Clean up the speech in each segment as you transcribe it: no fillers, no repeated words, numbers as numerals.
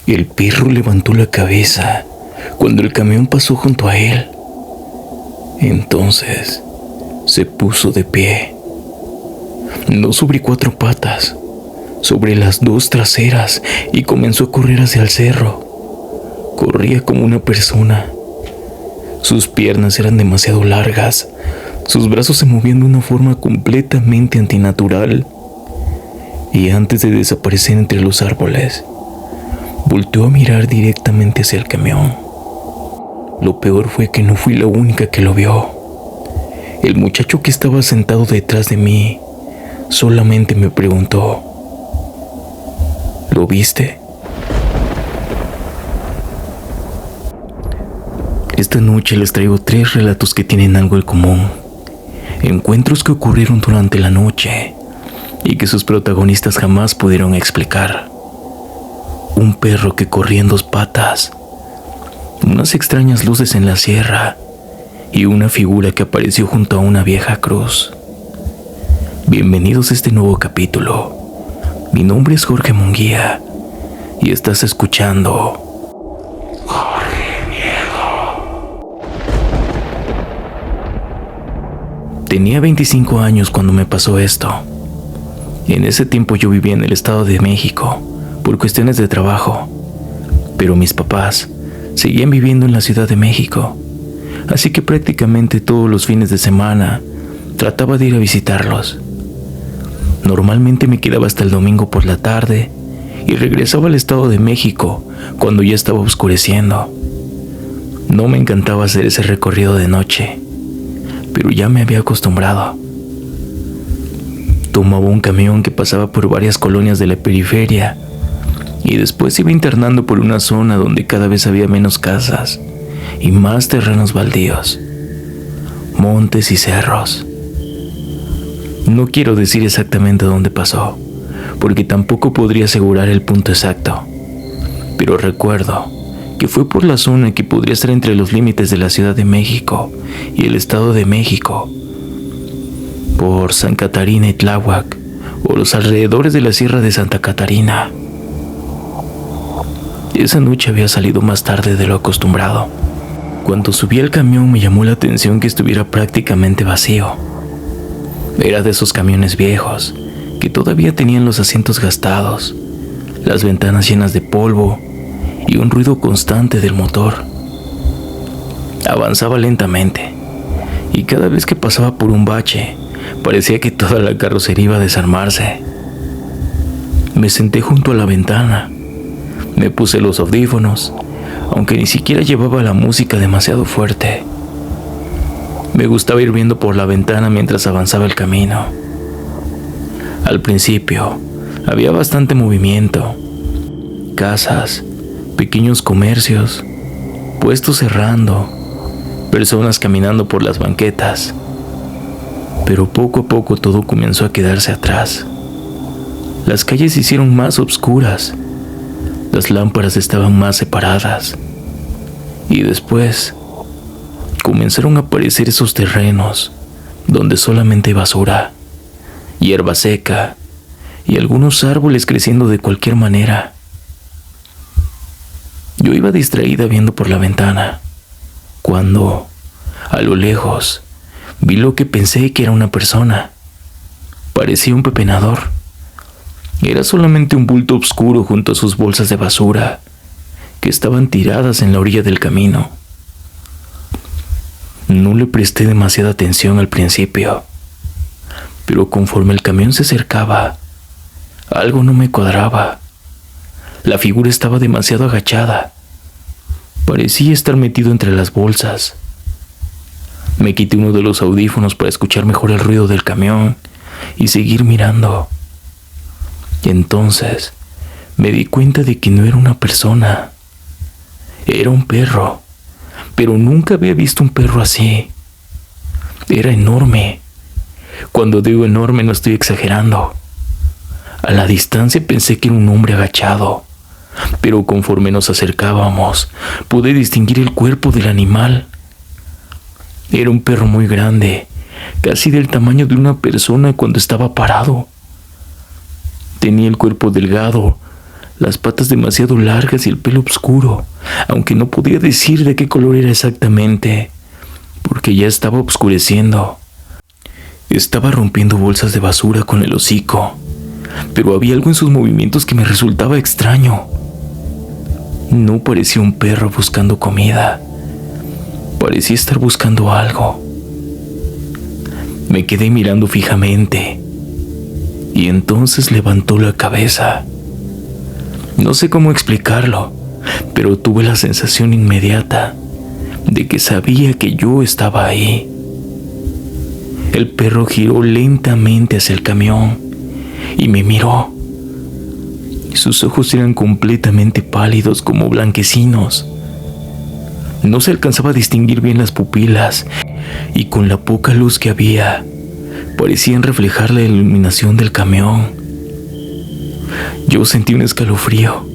El perro levantó la cabeza cuando el camión pasó junto a él. Entonces se puso de pie, no sobre 4 patas, sobre las 2 traseras, y comenzó a correr hacia el cerro. Corría como una persona. Sus piernas eran demasiado largas, sus brazos se movían de una forma completamente antinatural, y antes de desaparecer entre los árboles, volteó a mirar directamente hacia el camión. Lo peor fue que no fui la única que lo vio. El muchacho que estaba sentado detrás de mí solamente me preguntó: ¿lo viste? Esta noche les traigo 3 relatos que tienen algo en común. Encuentros que ocurrieron durante la noche y que sus protagonistas jamás pudieron explicar. Un perro que corría en 2 patas, unas extrañas luces en la sierra y una figura que apareció junto a una vieja cruz. Bienvenidos a este nuevo capítulo. Mi nombre es Jorge Munguía y estás escuchando Corre Miedo. Tenía 25 años cuando me pasó esto. En ese tiempo yo vivía en el Estado de México por cuestiones de trabajo, pero mis papás seguían viviendo en la Ciudad de México, así que prácticamente todos los fines de semana trataba de ir a visitarlos. Normalmente me quedaba hasta el domingo por la tarde y regresaba al Estado de México cuando ya estaba oscureciendo. No me encantaba hacer ese recorrido de noche, pero ya me había acostumbrado. Tomaba un camión que pasaba por varias colonias de la periferia y después iba internando por una zona donde cada vez había menos casas y más terrenos baldíos, montes y cerros. No quiero decir exactamente dónde pasó, porque tampoco podría asegurar el punto exacto, pero recuerdo que fue por la zona que podría estar entre los límites de la Ciudad de México y el Estado de México, por San Catarina y Tláhuac, o los alrededores de la Sierra de Santa Catarina. Esa noche había salido más tarde de lo acostumbrado. Cuando subí al camión me llamó la atención que estuviera prácticamente vacío. Era de esos camiones viejos, que todavía tenían los asientos gastados, las ventanas llenas de polvo y un ruido constante del motor. Avanzaba lentamente, y cada vez que pasaba por un bache, parecía que toda la carrocería iba a desarmarse. Me senté junto a la ventana, me puse los audífonos, aunque ni siquiera llevaba la música demasiado fuerte. Me gustaba ir viendo por la ventana mientras avanzaba el camino. Al principio, había bastante movimiento. Casas, pequeños comercios, puestos cerrando, personas caminando por las banquetas. Pero poco a poco todo comenzó a quedarse atrás. Las calles se hicieron más oscuras, las lámparas estaban más separadas, y después comenzaron a aparecer esos terrenos donde solamente hay basura, hierba seca y algunos árboles creciendo de cualquier manera. Yo iba distraída viendo por la ventana, cuando, a lo lejos, vi lo que pensé que era una persona. Parecía un pepenador. Era solamente un bulto oscuro junto a sus bolsas de basura, que estaban tiradas en la orilla del camino. No le presté demasiada atención al principio, pero conforme el camión se acercaba, algo no me cuadraba. La figura estaba demasiado agachada. Parecía estar metido entre las bolsas. Me quité uno de los audífonos para escuchar mejor el ruido del camión y seguir mirando. Y entonces me di cuenta de que no era una persona. Era un perro, pero nunca había visto un perro así. Era enorme. Cuando digo enorme no estoy exagerando. A la distancia pensé que era un hombre agachado, pero conforme nos acercábamos, pude distinguir el cuerpo del animal. Era un perro muy grande, casi del tamaño de una persona cuando estaba parado. Tenía el cuerpo delgado, las patas demasiado largas y el pelo oscuro, aunque no podía decir de qué color era exactamente, porque ya estaba oscureciendo. Estaba rompiendo bolsas de basura con el hocico, pero había algo en sus movimientos que me resultaba extraño. No parecía un perro buscando comida, parecía estar buscando algo. Me quedé mirando fijamente y entonces levantó la cabeza. No sé cómo explicarlo, pero tuve la sensación inmediata de que sabía que yo estaba ahí. El perro giró lentamente hacia el camión y me miró. Sus ojos eran completamente pálidos, como blanquecinos. No se alcanzaba a distinguir bien las pupilas y con la poca luz que había, parecían reflejar la iluminación del camión. Yo sentí un escalofrío.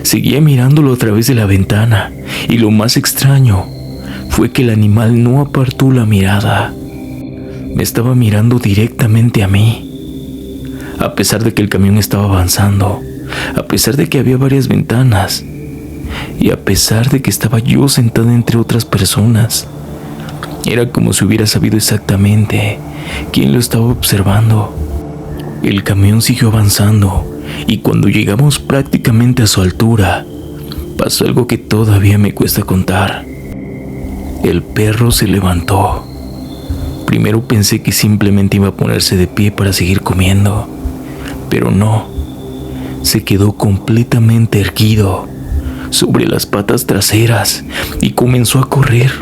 Seguía mirándolo a través de la ventana y lo más extraño fue que el animal no apartó la mirada. Me estaba mirando directamente a mí. A pesar de que el camión estaba avanzando, a pesar de que había varias ventanas y a pesar de que estaba yo sentada entre otras personas, era como si hubiera sabido exactamente quién lo estaba observando. El camión siguió avanzando y cuando llegamos prácticamente a su altura, pasó algo que todavía me cuesta contar. El perro se levantó. Primero pensé que simplemente iba a ponerse de pie para seguir comiendo, pero no. Se quedó completamente erguido sobre las patas traseras y comenzó a correr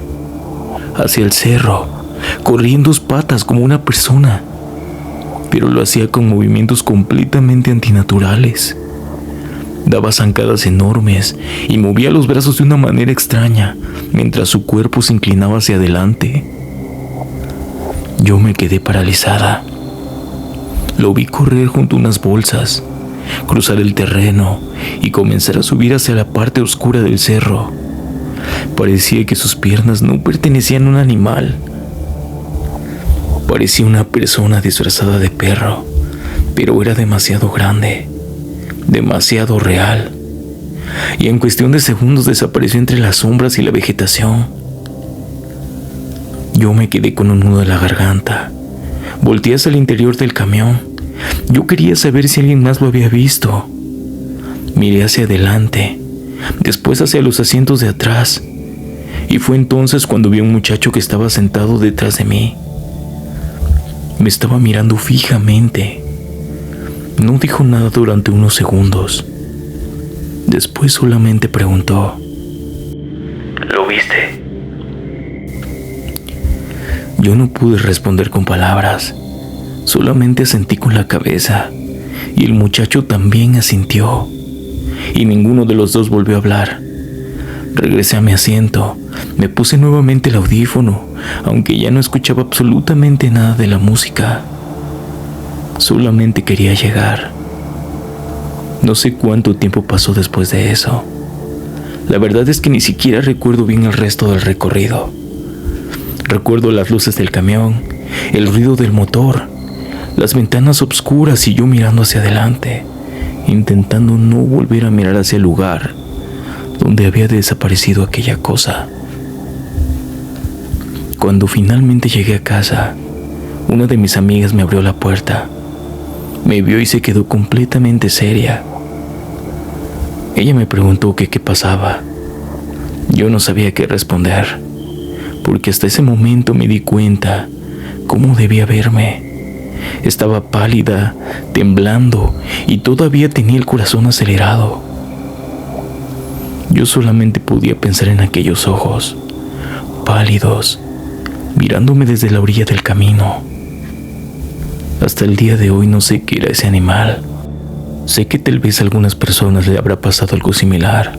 hacia el cerro, corriendo en dos patas como una persona, pero lo hacía con movimientos completamente antinaturales. Daba zancadas enormes y movía los brazos de una manera extraña mientras su cuerpo se inclinaba hacia adelante. Yo me quedé paralizada. Lo vi correr junto a unas bolsas, cruzar el terreno y comenzar a subir hacia la parte oscura del cerro. Parecía que sus piernas no pertenecían a un animal. Parecía una persona disfrazada de perro, pero era demasiado grande, demasiado real. Y en cuestión de segundos desapareció entre las sombras y la vegetación. Yo me quedé con un nudo en la garganta. Volteé hacia el interior del camión. Yo quería saber si alguien más lo había visto. Miré hacia adelante, después hacia los asientos de atrás, y fue entonces cuando vi a un muchacho que estaba sentado detrás de mí. Me estaba mirando fijamente. No dijo nada durante unos segundos. Después solamente preguntó: ¿lo viste? Yo no pude responder con palabras. Solamente asentí con la cabeza y el muchacho también asintió. Y ninguno de los dos volvió a hablar. Regresé a mi asiento. Me puse nuevamente el audífono, aunque ya no escuchaba absolutamente nada de la música. Solamente quería llegar. No sé cuánto tiempo pasó después de eso. La verdad es que ni siquiera recuerdo bien el resto del recorrido. Recuerdo las luces del camión, el ruido del motor, las ventanas oscuras y yo mirando hacia adelante, intentando no volver a mirar hacia el lugar donde había desaparecido aquella cosa. Cuando finalmente llegué a casa, una de mis amigas me abrió la puerta. Me vio y se quedó completamente seria. Ella me preguntó qué pasaba. Yo no sabía qué responder, porque hasta ese momento me di cuenta cómo debía verme. Estaba pálida, temblando y todavía tenía el corazón acelerado. Yo solamente podía pensar en aquellos ojos, pálidos, mirándome desde la orilla del camino. Hasta el día de hoy no sé qué era ese animal. Sé que tal vez a algunas personas le habrá pasado algo similar.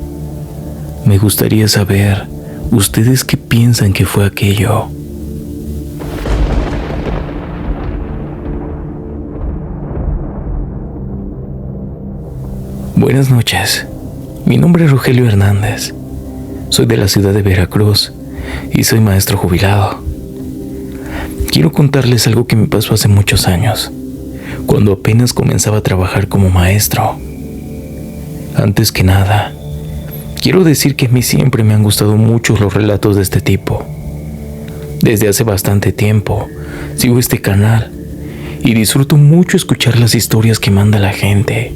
Me gustaría saber, ¿ustedes qué piensan que fue aquello? Buenas noches. Mi nombre es Rogelio Hernández. Soy de la ciudad de Veracruz y soy maestro jubilado. Quiero contarles algo que me pasó hace muchos años, cuando apenas comenzaba a trabajar como maestro. Antes que nada, quiero decir que a mí siempre me han gustado mucho los relatos de este tipo. Desde hace bastante tiempo sigo este canal y disfruto mucho escuchar las historias que manda la gente.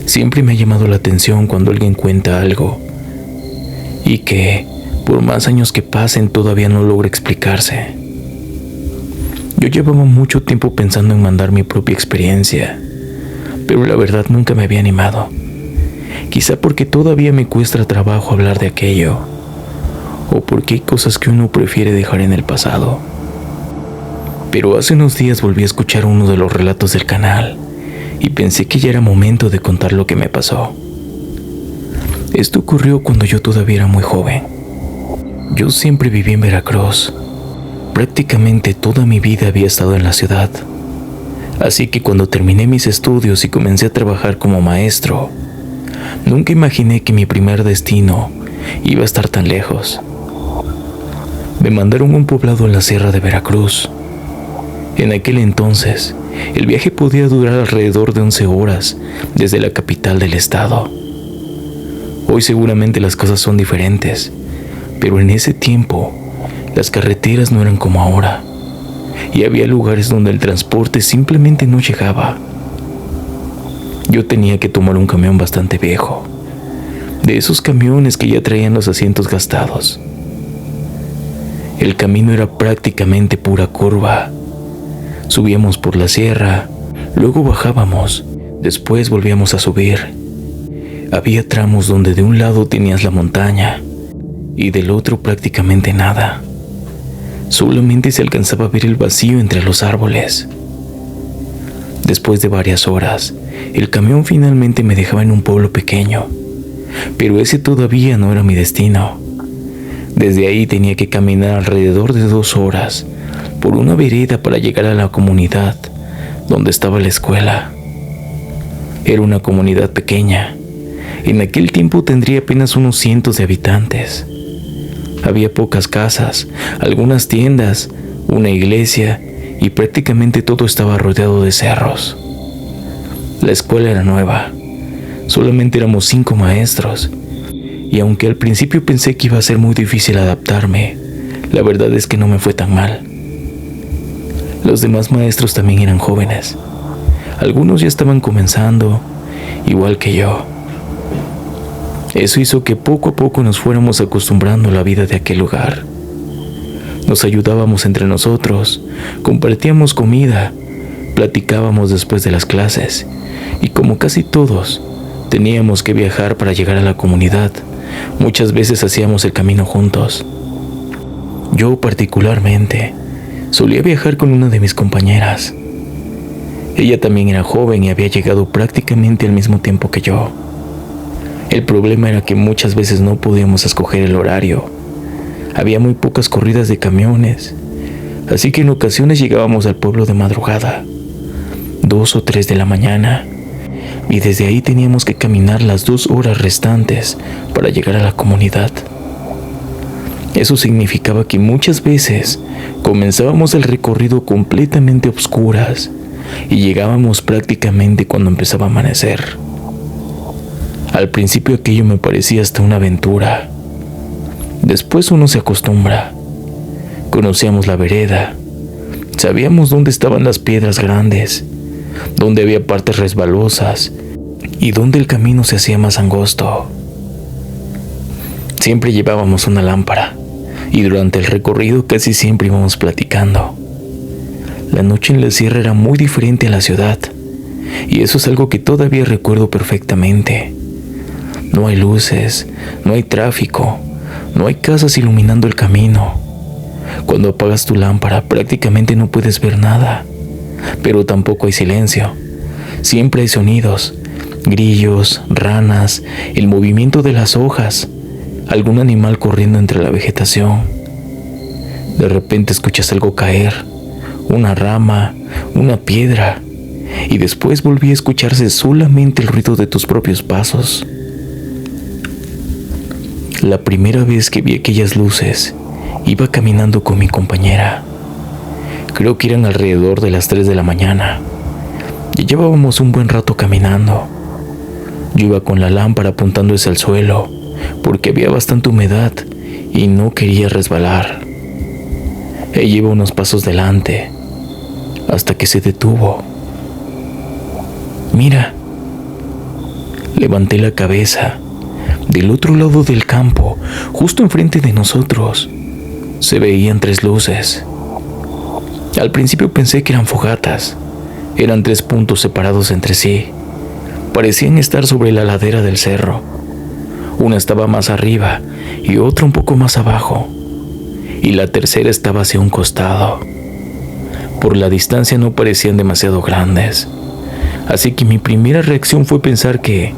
Siempre me ha llamado la atención cuando alguien cuenta algo y que, por más años que pasen, todavía no logra explicarse. Yo llevaba mucho tiempo pensando en mandar mi propia experiencia, pero la verdad nunca me había animado. Quizá porque todavía me cuesta trabajo hablar de aquello, o porque hay cosas que uno prefiere dejar en el pasado. Pero hace unos días volví a escuchar uno de los relatos del canal y pensé que ya era momento de contar lo que me pasó. Esto ocurrió cuando yo todavía era muy joven. Yo siempre viví en Veracruz. Prácticamente toda mi vida había estado en la ciudad. Así que cuando terminé mis estudios y comencé a trabajar como maestro, nunca imaginé que mi primer destino iba a estar tan lejos. Me mandaron a un poblado en la sierra de Veracruz. En aquel entonces, el viaje podía durar alrededor de 11 horas desde la capital del estado. Hoy seguramente las cosas son diferentes, pero en ese tiempo, las carreteras no eran como ahora, y había lugares donde el transporte simplemente no llegaba. Yo tenía que tomar un camión bastante viejo, de esos camiones que ya traían los asientos gastados. El camino era prácticamente pura curva. Subíamos por la sierra, luego bajábamos, después volvíamos a subir. Había tramos donde de un lado tenías la montaña y del otro prácticamente nada. Solamente se alcanzaba a ver el vacío entre los árboles. Después de varias horas, el camión finalmente me dejaba en un pueblo pequeño, pero ese todavía no era mi destino. Desde ahí tenía que caminar alrededor de 2 horas por una vereda para llegar a la comunidad donde estaba la escuela. Era una comunidad pequeña. En aquel tiempo tendría apenas unos cientos de habitantes. Había pocas casas, algunas tiendas, una iglesia y prácticamente todo estaba rodeado de cerros. La escuela era nueva. Solamente éramos 5 maestros. Y aunque al principio pensé que iba a ser muy difícil adaptarme, la verdad es que no me fue tan mal. Los demás maestros también eran jóvenes. Algunos ya estaban comenzando, igual que yo. Eso hizo que poco a poco nos fuéramos acostumbrando a la vida de aquel lugar. Nos ayudábamos entre nosotros, compartíamos comida, platicábamos después de las clases, y como casi todos, teníamos que viajar para llegar a la comunidad. Muchas veces hacíamos el camino juntos. Yo particularmente solía viajar con una de mis compañeras. Ella también era joven y había llegado prácticamente al mismo tiempo que yo. El problema era que muchas veces no podíamos escoger el horario. Había muy pocas corridas de camiones, así que en ocasiones llegábamos al pueblo de madrugada, 2 o 3 de la mañana, y desde ahí teníamos que caminar las 2 horas restantes para llegar a la comunidad. Eso significaba que muchas veces comenzábamos el recorrido completamente a oscuras y llegábamos prácticamente cuando empezaba a amanecer. Al principio aquello me parecía hasta una aventura. Después uno se acostumbra. Conocíamos la vereda, sabíamos dónde estaban las piedras grandes, dónde había partes resbalosas y dónde el camino se hacía más angosto. Siempre llevábamos una lámpara y durante el recorrido casi siempre íbamos platicando. La noche en la sierra era muy diferente a la ciudad, y eso es algo que todavía recuerdo perfectamente. No hay luces, no hay tráfico, no hay casas iluminando el camino. Cuando apagas tu lámpara prácticamente no puedes ver nada, pero tampoco hay silencio. Siempre hay sonidos, grillos, ranas, el movimiento de las hojas, algún animal corriendo entre la vegetación. De repente escuchas algo caer, una rama, una piedra, y después volví a escucharse solamente el ruido de tus propios pasos. La primera vez que vi aquellas luces, iba caminando con mi compañera. Creo que eran alrededor de las 3 de la mañana. Ya llevábamos un buen rato caminando. Yo iba con la lámpara apuntando hacia el suelo, porque había bastante humedad y no quería resbalar. Ella iba unos pasos delante, hasta que se detuvo. Mira. Levanté la cabeza. Del otro lado del campo, justo enfrente de nosotros, se veían 3 luces. Al principio pensé que eran fogatas. Eran 3 puntos separados entre sí. Parecían estar sobre la ladera del cerro. Una estaba más arriba y otra un poco más abajo. Y la tercera estaba hacia un costado. Por la distancia no parecían demasiado grandes. Así que mi primera reacción fue pensar que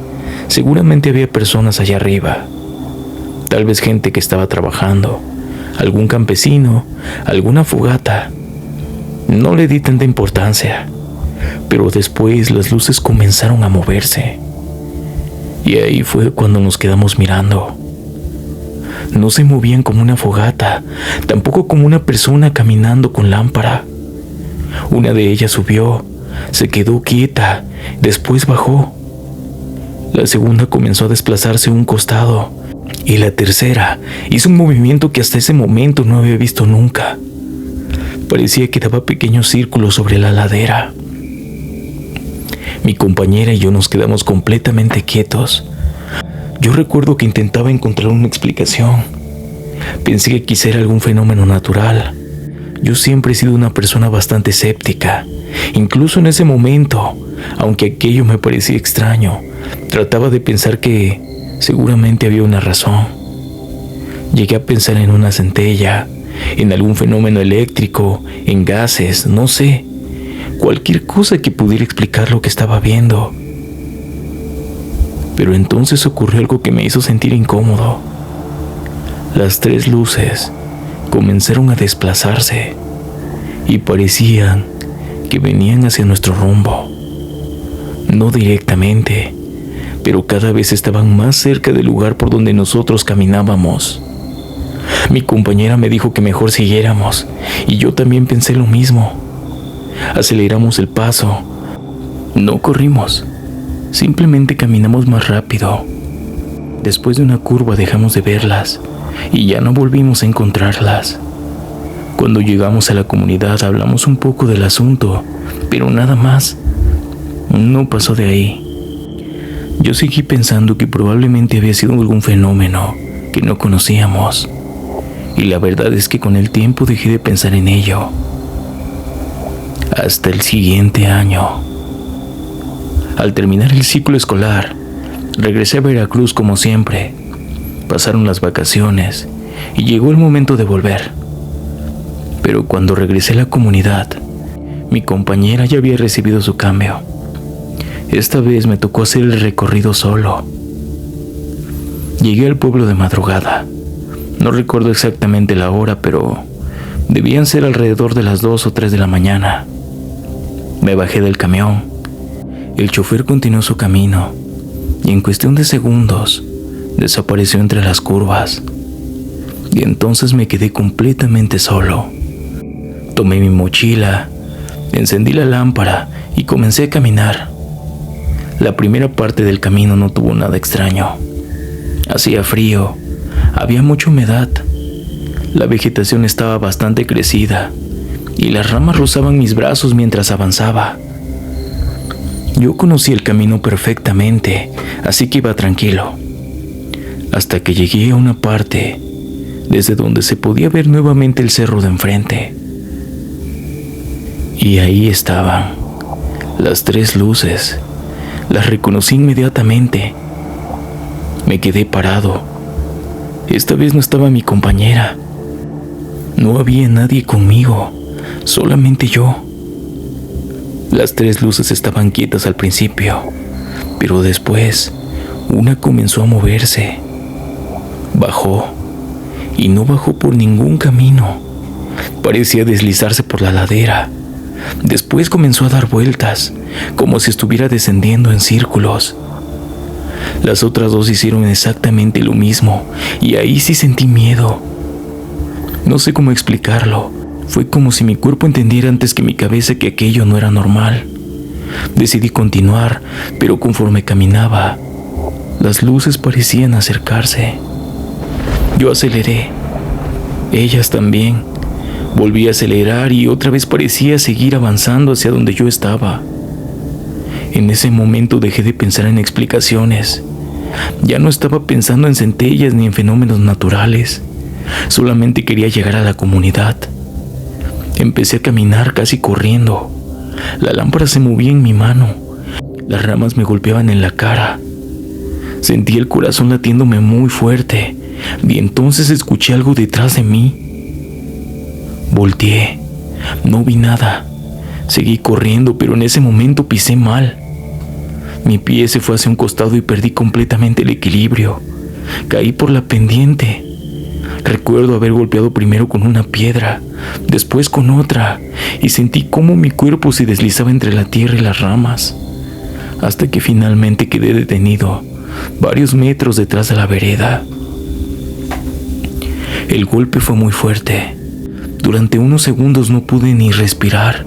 seguramente había personas allá arriba. Tal vez gente que estaba trabajando, algún campesino, alguna fogata. No le di tanta importancia, pero después las luces comenzaron a moverse. Y ahí fue cuando nos quedamos mirando. No se movían como una fogata, tampoco como una persona caminando con lámpara. Una de ellas subió, se quedó quieta, después bajó. La segunda comenzó a desplazarse a un costado y la tercera hizo un movimiento que hasta ese momento no había visto nunca. Parecía que daba pequeños círculos sobre la ladera. Mi compañera y yo nos quedamos completamente quietos. Yo recuerdo que intentaba encontrar una explicación. Pensé que quizá era algún fenómeno natural. Yo siempre he sido una persona bastante escéptica. Incluso en ese momento, aunque aquello me parecía extraño, trataba de pensar que seguramente había una razón. Llegué a pensar en una centella, en algún fenómeno eléctrico, en gases, no sé. Cualquier cosa que pudiera explicar lo que estaba viendo. Pero entonces ocurrió algo que me hizo sentir incómodo. Las 3 luces comenzaron a desplazarse y parecían que venían hacia nuestro rumbo. No directamente, pero cada vez estaban más cerca del lugar por donde nosotros caminábamos. Mi compañera me dijo que mejor siguiéramos, y yo también pensé lo mismo. Aceleramos el paso. No corrimos, simplemente caminamos más rápido. Después de una curva dejamos de verlas, y ya no volvimos a encontrarlas. Cuando llegamos a la comunidad hablamos un poco del asunto, pero nada más. No pasó de ahí. Yo seguí pensando que probablemente había sido algún fenómeno que no conocíamos, y la verdad es que con el tiempo dejé de pensar en ello. Hasta el siguiente año. Al terminar el ciclo escolar, regresé a Veracruz como siempre. Pasaron las vacaciones y llegó el momento de volver. Pero cuando regresé a la comunidad, mi compañera ya había recibido su cambio. Esta vez me tocó hacer el recorrido solo. Llegué al pueblo de madrugada. No recuerdo exactamente la hora, pero debían ser alrededor de las 2 o 3 de la mañana. Me bajé del camión. El chofer continuó su camino y en cuestión de segundos desapareció entre las curvas. Y entonces me quedé completamente solo. Tomé mi mochila, encendí la lámpara y comencé a caminar. La primera parte del camino no tuvo nada extraño. Hacía frío, había mucha humedad. La vegetación estaba bastante crecida y las ramas rozaban mis brazos mientras avanzaba. Yo conocí el camino perfectamente, así que iba tranquilo. Hasta que llegué a una parte desde donde se podía ver nuevamente el cerro de enfrente. Y ahí estaban las 3 luces. Las reconocí inmediatamente. Me quedé parado. Esta vez no estaba mi compañera. No había nadie conmigo, solamente yo. Las 3 luces estaban quietas al principio, pero después una comenzó a moverse. Bajó, y no bajó por ningún camino. Parecía deslizarse por la ladera. Después comenzó a dar vueltas, como si estuviera descendiendo en círculos. Las otras 2 hicieron exactamente lo mismo, y ahí sí sentí miedo. No sé cómo explicarlo. Fue como si mi cuerpo entendiera antes que mi cabeza que aquello no era normal. Decidí continuar, pero conforme caminaba, Las luces parecían acercarse. Yo aceleré. Ellas también. Volví a acelerar y otra vez parecía seguir avanzando hacia donde yo estaba. En ese momento dejé de pensar en explicaciones. Ya no estaba pensando en centellas ni en fenómenos naturales. Solamente quería llegar a la comunidad. Empecé a caminar casi corriendo. La lámpara se movía en mi mano. Las ramas me golpeaban en la cara. Sentí el corazón latiéndome muy fuerte y entonces escuché algo detrás de mí. Volteé. No vi nada. Seguí corriendo, pero en ese momento pisé mal. Mi pie se fue hacia un costado y perdí completamente el equilibrio. Caí por la pendiente. Recuerdo haber golpeado primero con una piedra, después con otra, y sentí cómo mi cuerpo se deslizaba entre la tierra y las ramas, hasta que finalmente quedé detenido, varios metros detrás de la vereda. El golpe fue muy fuerte. Durante unos segundos no pude ni respirar.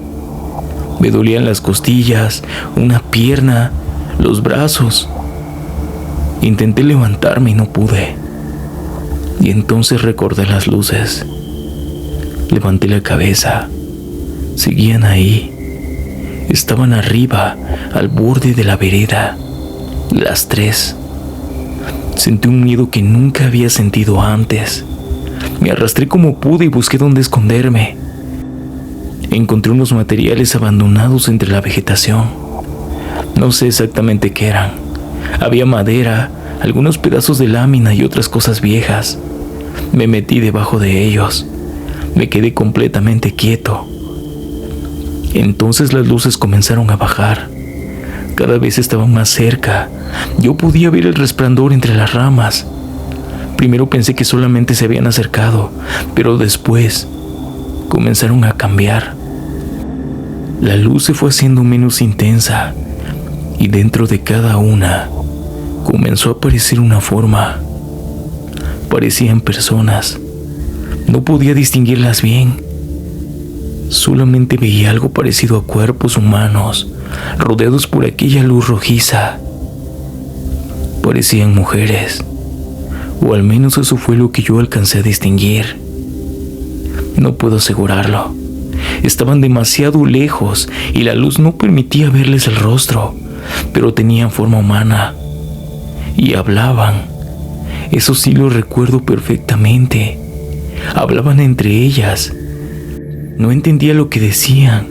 Me dolían las costillas, una pierna, los brazos. Intenté levantarme y no pude. Y entonces recordé las luces. Levanté la cabeza. Seguían ahí. Estaban arriba, al borde de la vereda. Las tres. Sentí un miedo que nunca había sentido antes. Me arrastré como pude y busqué dónde esconderme. Encontré unos materiales abandonados entre la vegetación. No sé exactamente qué eran. Había madera, algunos pedazos de lámina y otras cosas viejas. Me metí debajo de ellos. Me quedé completamente quieto. Entonces las luces comenzaron a bajar. Cada vez estaban más cerca. Yo podía ver el resplandor entre las ramas. Primero pensé que solamente se habían acercado, pero después comenzaron a cambiar. La luz se fue haciendo menos intensa y dentro de cada una comenzó a aparecer una forma. Parecían personas. No podía distinguirlas bien. Solamente veía algo parecido a cuerpos humanos, rodeados por aquella luz rojiza. Parecían mujeres, o al menos eso fue lo que yo alcancé a distinguir. No puedo asegurarlo. Estaban demasiado lejos y la luz no permitía verles el rostro, pero tenían forma humana y hablaban. Eso sí lo recuerdo perfectamente. Hablaban entre ellas. No entendía lo que decían.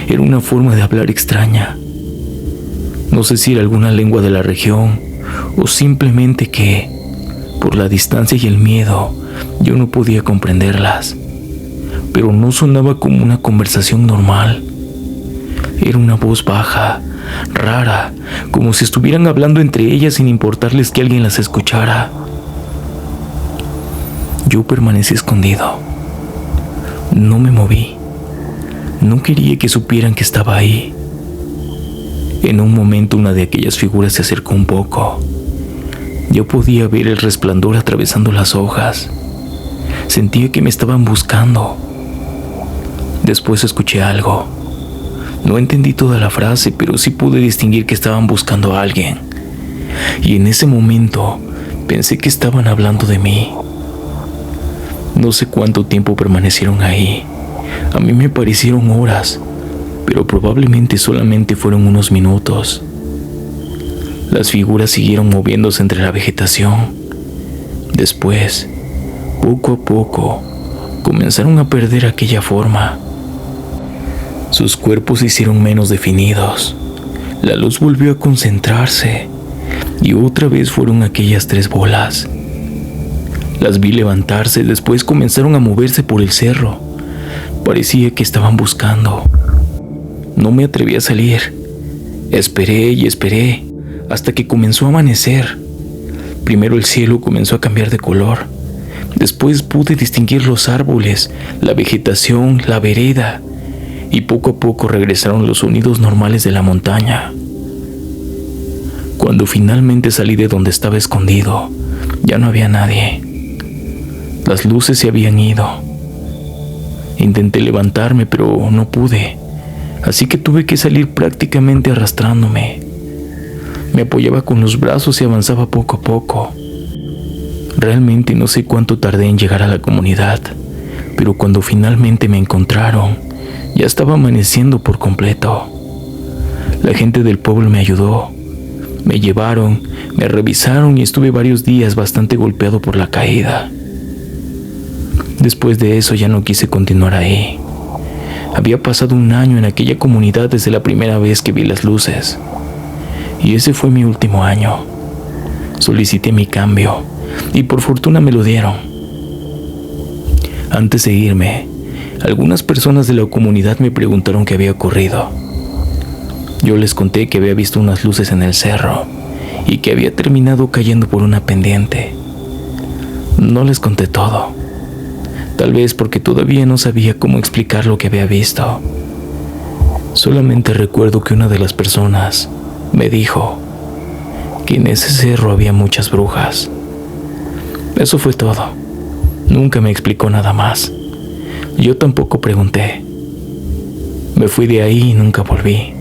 Era una forma de hablar extraña. No sé si era alguna lengua de la región o simplemente que, por la distancia y el miedo, yo no podía comprenderlas. Pero no sonaba como una conversación normal. Era una voz baja, rara, como si estuvieran hablando entre ellas sin importarles que alguien las escuchara. Yo permanecí escondido. No me moví. No quería que supieran que estaba ahí. En un momento una de aquellas figuras se acercó un poco. Yo podía ver el resplandor atravesando las hojas. Sentía que me estaban buscando. Después escuché algo. No entendí toda la frase, pero sí pude distinguir que estaban buscando a alguien. Y en ese momento pensé que estaban hablando de mí. No sé cuánto tiempo permanecieron ahí. A mí me parecieron horas, pero probablemente solamente fueron unos minutos. Las figuras siguieron moviéndose entre la vegetación. Después, poco a poco, comenzaron a perder aquella forma. Sus cuerpos se hicieron menos definidos. La luz volvió a concentrarse y otra vez fueron aquellas tres bolas. Las vi levantarse, después comenzaron a moverse por el cerro. Parecía que estaban buscando. No me atreví a salir. Esperé y esperé hasta que comenzó a amanecer. Primero el cielo comenzó a cambiar de color. Después pude distinguir los árboles, la vegetación, la vereda. Y poco a poco regresaron los sonidos normales de la montaña. Cuando finalmente salí de donde estaba escondido, ya no había nadie. Las luces se habían ido. Intenté levantarme, pero no pude, así que tuve que salir prácticamente arrastrándome. Me apoyaba con los brazos y avanzaba poco a poco. Realmente no sé cuánto tardé en llegar a la comunidad, pero cuando finalmente me encontraron, ya estaba amaneciendo por completo. La gente del pueblo me ayudó. Me llevaron, me revisaron y estuve varios días bastante golpeado por la caída. Después de eso ya no quise continuar ahí. Había pasado un año en aquella comunidad desde la primera vez que vi las luces. Y ese fue mi último año. Solicité mi cambio y por fortuna me lo dieron. Antes de irme, algunas personas de la comunidad me preguntaron qué había ocurrido. Yo les conté que había visto unas luces en el cerro y que había terminado cayendo por una pendiente. No les conté todo, tal vez porque todavía no sabía cómo explicar lo que había visto. Solamente recuerdo que una de las personas me dijo que en ese cerro había muchas brujas. Eso fue todo. Nunca me explicó nada más. Yo tampoco pregunté. Me fui de ahí y nunca volví.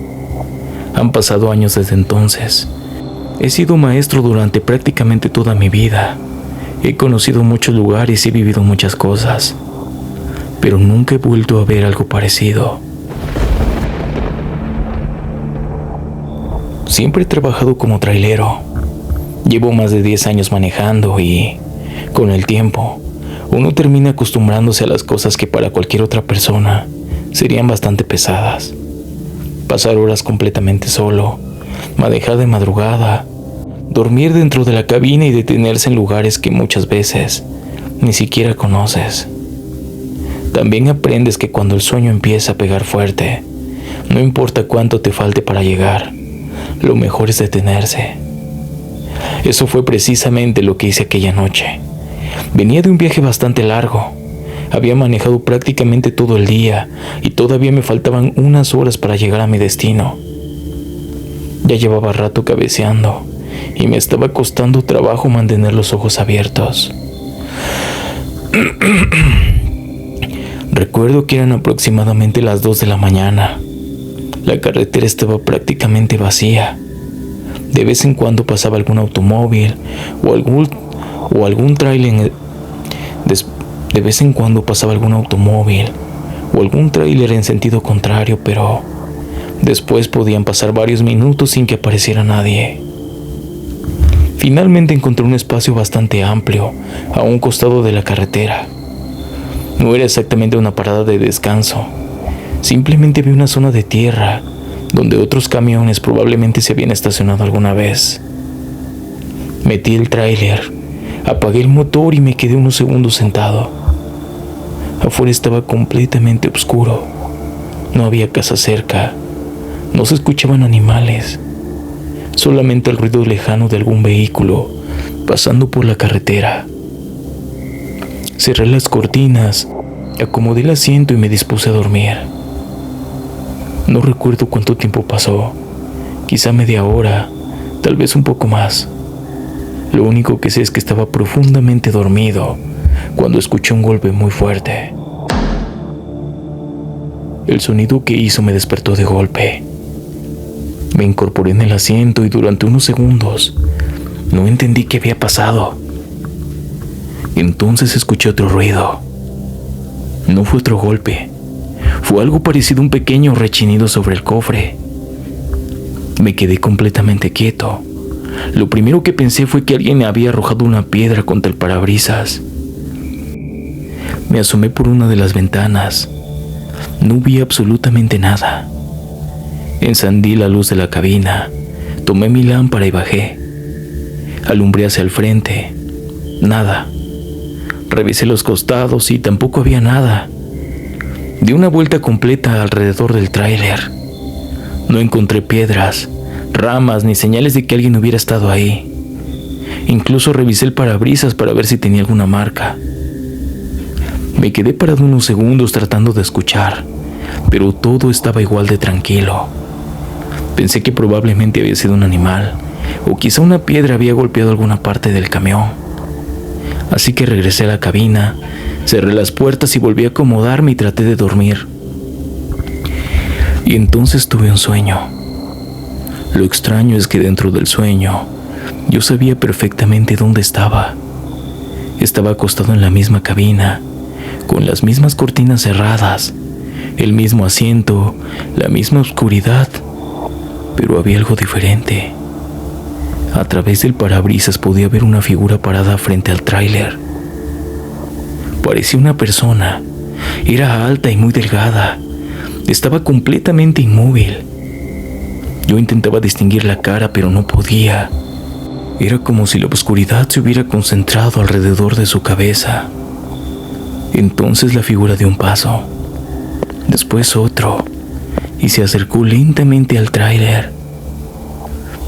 Han pasado años desde entonces. He sido maestro durante prácticamente toda mi vida. He conocido muchos lugares y he vivido muchas cosas, pero nunca he vuelto a ver algo parecido. Siempre he trabajado como trailero. Llevo más de 10 años manejando y, con el tiempo, uno termina acostumbrándose a las cosas que para cualquier otra persona serían bastante pesadas. Pasar horas completamente solo, manejar de madrugada, dormir dentro de la cabina y detenerse en lugares que muchas veces ni siquiera conoces. También aprendes que cuando el sueño empieza a pegar fuerte, no importa cuánto te falte para llegar, lo mejor es detenerse. Eso fue precisamente lo que hice aquella noche. Venía de un viaje bastante largo. Había manejado prácticamente todo el día y todavía me faltaban unas horas para llegar a mi destino. Ya llevaba rato cabeceando y me estaba costando trabajo mantener los ojos abiertos. Recuerdo que eran aproximadamente las 2 de la mañana. La carretera estaba prácticamente vacía. De vez en cuando pasaba algún automóvil o algún tráiler. De vez en cuando pasaba algún automóvil o algún tráiler en sentido contrario, pero después podían pasar varios minutos sin que apareciera nadie. Finalmente encontré un espacio bastante amplio a un costado de la carretera. No era exactamente una parada de descanso. Simplemente vi una zona de tierra donde otros camiones probablemente se habían estacionado alguna vez. Metí el tráiler, apagué el motor y me quedé unos segundos sentado. Afuera estaba completamente oscuro. No había casa cerca. No se escuchaban animales. Solamente el ruido lejano de algún vehículo pasando por la carretera. Cerré las cortinas, acomodé el asiento y me dispuse a dormir. No recuerdo cuánto tiempo pasó. Quizá media hora, tal vez un poco más. Lo único que sé es que estaba profundamente dormido cuando escuché un golpe muy fuerte. El sonido que hizo me despertó de golpe. Me incorporé en el asiento y durante unos segundos no entendí qué había pasado. Entonces escuché otro ruido. No fue otro golpe, fue algo parecido a un pequeño rechinido sobre el cofre. Me quedé completamente quieto. Lo primero que pensé fue que alguien había arrojado una piedra contra el parabrisas. Me asomé por una de las ventanas. No vi absolutamente nada. Encendí la luz de la cabina, tomé mi lámpara y bajé. Alumbré hacia el frente. Nada. Revisé los costados y tampoco había nada. Di una vuelta completa alrededor del tráiler. No encontré piedras, ramas ni señales de que alguien hubiera estado ahí. Incluso revisé el parabrisas para ver si tenía alguna marca. Me quedé parado unos segundos tratando de escuchar, pero todo estaba igual de tranquilo. Pensé que probablemente había sido un animal, o quizá una piedra había golpeado alguna parte del camión. Así que regresé a la cabina, cerré las puertas y volví a acomodarme y traté de dormir. Y entonces tuve un sueño. Lo extraño es que dentro del sueño, yo sabía perfectamente dónde estaba. Estaba acostado en la misma cabina, con las mismas cortinas cerradas, el mismo asiento, la misma oscuridad, pero había algo diferente. A través del parabrisas podía ver una figura parada frente al tráiler. Parecía una persona. Era alta y muy delgada. Estaba completamente inmóvil. Yo intentaba distinguir la cara, pero no podía. Era como si la oscuridad se hubiera concentrado alrededor de su cabeza. Entonces la figura dio un paso, después otro, y se acercó lentamente al tráiler.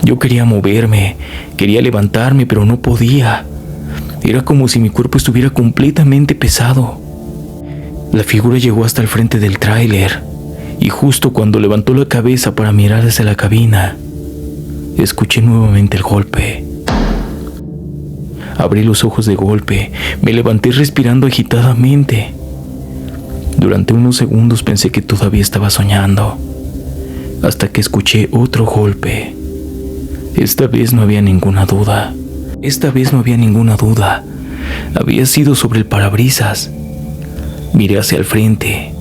Yo quería moverme, quería levantarme, pero no podía. Era como si mi cuerpo estuviera completamente pesado. La figura llegó hasta el frente del tráiler, y justo cuando levantó la cabeza para mirar desde la cabina, escuché nuevamente el golpe. Abrí los ojos de golpe, me levanté respirando agitadamente. Durante unos segundos pensé que todavía estaba soñando, hasta que escuché otro golpe. Esta vez no había ninguna duda. Había sido sobre el parabrisas. Miré hacia el frente,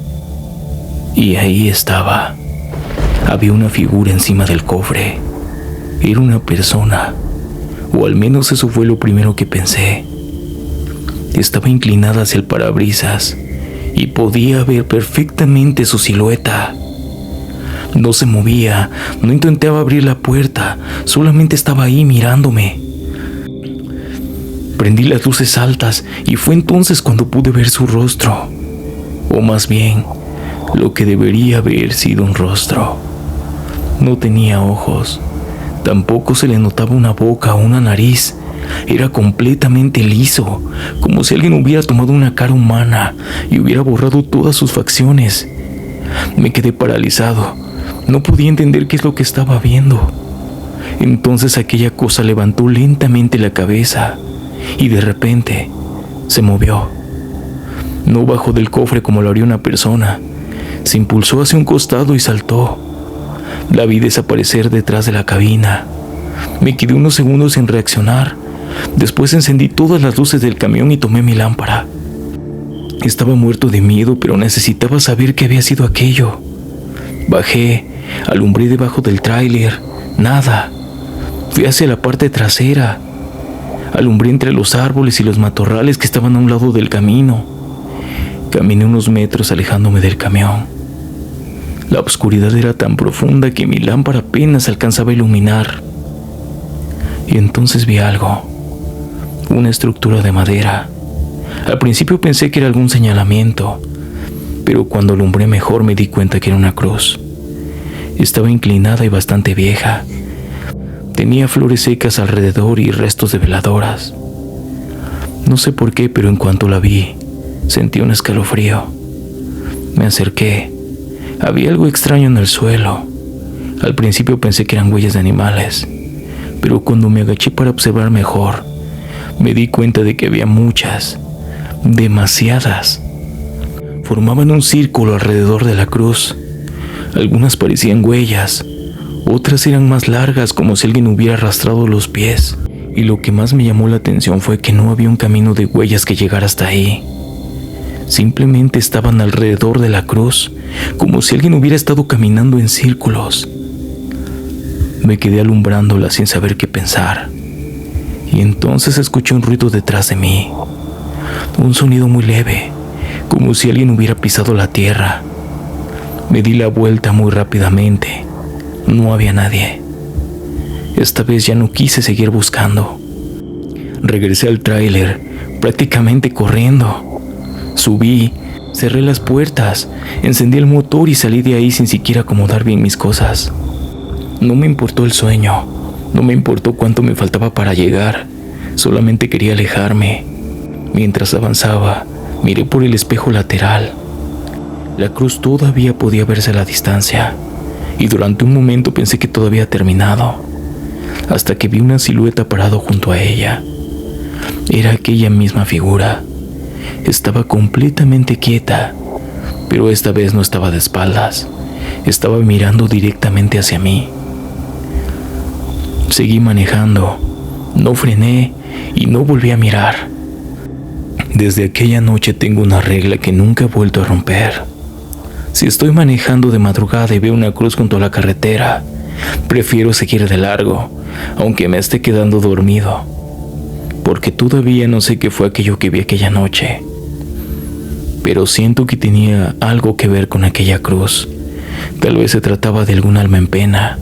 y ahí estaba. Había una figura encima del cofre. Era una persona. O al menos eso fue lo primero que pensé. Estaba inclinada hacia el parabrisas y podía ver perfectamente su silueta. No se movía, no intentaba abrir la puerta, solamente estaba ahí mirándome. Prendí las luces altas y fue entonces cuando pude ver su rostro, o más bien, lo que debería haber sido un rostro. No tenía ojos. Tampoco se le notaba una boca o una nariz. Era completamente liso, como si alguien hubiera tomado una cara humana y hubiera borrado todas sus facciones. Me quedé paralizado. No podía entender qué es lo que estaba viendo. Entonces aquella cosa levantó lentamente la cabeza y de repente se movió. No bajó del cofre como lo haría una persona. Se impulsó hacia un costado y saltó. La vi desaparecer detrás de la cabina. Me quedé unos segundos sin reaccionar. Después encendí todas las luces del camión y tomé mi lámpara. Estaba muerto de miedo, pero necesitaba saber qué había sido aquello. Bajé, alumbré debajo del tráiler. Nada. Fui hacia la parte trasera. Alumbré entre los árboles y los matorrales que estaban a un lado del camino. Caminé unos metros alejándome del camión. La oscuridad era tan profunda que mi lámpara apenas alcanzaba a iluminar. Y entonces vi algo. Una estructura de madera. Al principio pensé que era algún señalamiento, pero cuando alumbré mejor me di cuenta que era una cruz. Estaba inclinada y bastante vieja. Tenía flores secas alrededor y restos de veladoras. No sé por qué, pero en cuanto la vi, sentí un escalofrío. Me acerqué. Había algo extraño en el suelo. Al principio pensé que eran huellas de animales, pero cuando me agaché para observar mejor, me di cuenta de que había muchas, demasiadas. Formaban un círculo alrededor de la cruz. Algunas parecían huellas, otras eran más largas, como si alguien hubiera arrastrado los pies. Y lo que más me llamó la atención fue que no había un camino de huellas que llegara hasta ahí. Simplemente estaban alrededor de la cruz, como si alguien hubiera estado caminando en círculos. Me quedé alumbrándola sin saber qué pensar. Y entonces escuché un ruido detrás de mí. Un sonido muy leve, como si alguien hubiera pisado la tierra. Me di la vuelta muy rápidamente. No había nadie. Esta vez ya no quise seguir buscando. Regresé al tráiler, prácticamente corriendo. Subí, cerré las puertas, encendí el motor y salí de ahí sin siquiera acomodar bien mis cosas. No me importó el sueño, no me importó cuánto me faltaba para llegar, solamente quería alejarme. Mientras avanzaba, miré por el espejo lateral. La cruz todavía podía verse a la distancia, y durante un momento pensé que todo había terminado, hasta que vi una silueta parado junto a ella. Era aquella misma figura. Estaba completamente quieta, pero esta vez no estaba de espaldas. Estaba mirando directamente hacia mí. Seguí manejando, no frené y no volví a mirar. Desde aquella noche tengo una regla que nunca he vuelto a romper. Si estoy manejando de madrugada y veo una cruz junto a la carretera, prefiero seguir de largo, aunque me esté quedando dormido, porque todavía no sé qué fue aquello que vi aquella noche. Pero siento que tenía algo que ver con aquella cruz. Tal vez se trataba de algún alma en pena.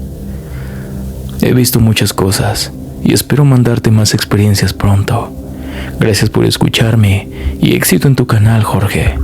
He visto muchas cosas y espero mandarte más experiencias pronto. Gracias por escucharme y éxito en tu canal, Jorge.